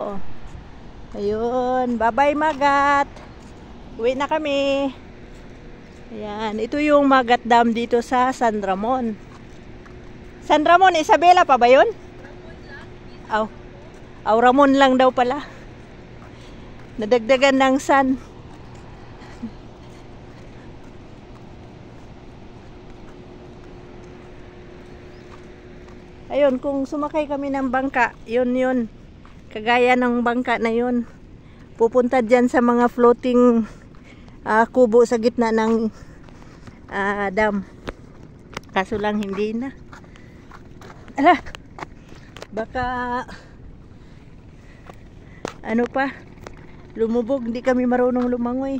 Oh. Ayun, bye-bye Magat. Uwi na kami. Ayan, ito yung Magat Dam dito sa San Ramon. San Ramon, Isabela pa ba yun? Ramon lang daw pala. Nadagdagan ng San. Ayun, kung sumakay kami ng bangka, yun. Kagaya ng bangka na yun. Pupunta dyan sa mga floating kubo sa gitna ng dam. Kaso lang hindi na. Baka ano pa, lumubog, hindi kami marunong lumangoy.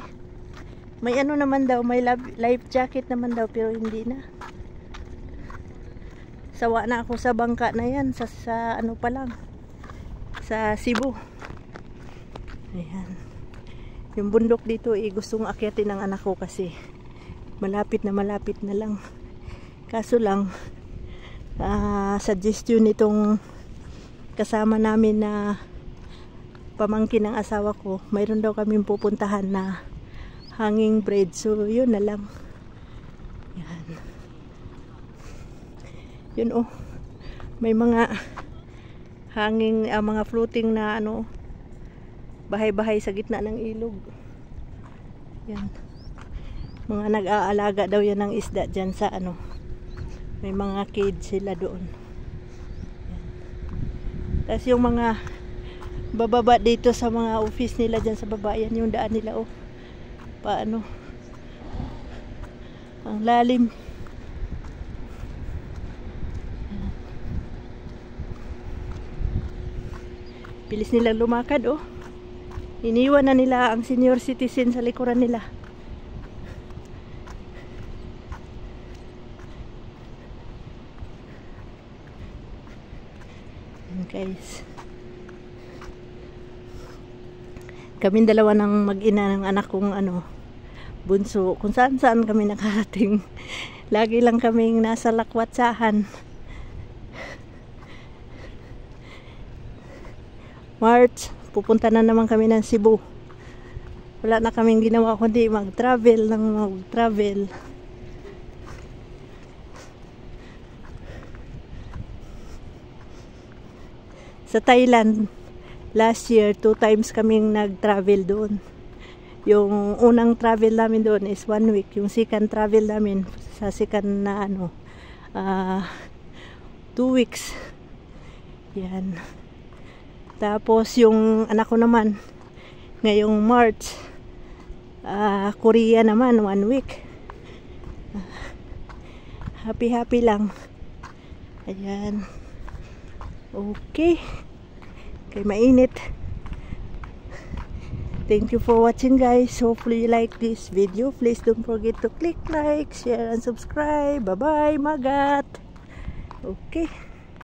May ano naman daw, may life jacket naman daw, pero hindi na. Sawa na ako sa bangka na yan, sa ano pa lang, sa Cebu. Ayan. Yung bundok dito gustong akyatin ng anak ko kasi malapit na lang. Kaso lang suggestion nitong kasama namin na pamangkin ng asawa ko, mayroon daw kaming pupuntahan na hanging bridge, so yun na lang. Yun may mga hanging mga floating na ano, bahay-bahay sa gitna ng ilog. Yan, mga nag-aalaga daw yan ng isda dyan sa ano, may mga cage sila doon. Tapos yung mga bababa dito sa mga office nila dyan sa baba, yan yung daan nila. Paano ang lalim. Bilis nilang lumakad. Iniwan na nila ang senior citizen sa likuran nila. Guys, kaming dalawa ng mag-ina ng anak kong bunso, kung saan kami nakarating. Lagi lang kaming nasa lakwatsahan. March, pupunta na naman kami ng Cebu. Wala na kaming ginawa kundi mag-travel. Sa Thailand, last year 2 times kaming nag-travel doon. Yung unang travel namin doon is 1 week. Yung second travel namin sa second na 2 weeks. Yan. Tapos yung anak ko naman ngayong March, Korea naman 1 week. Happy lang. Ayan. Okay. Kay mainit. Thank you for watching, guys. Hopefully you like this video. Please don't forget to click like, share and subscribe. Bye bye Magat. Okay.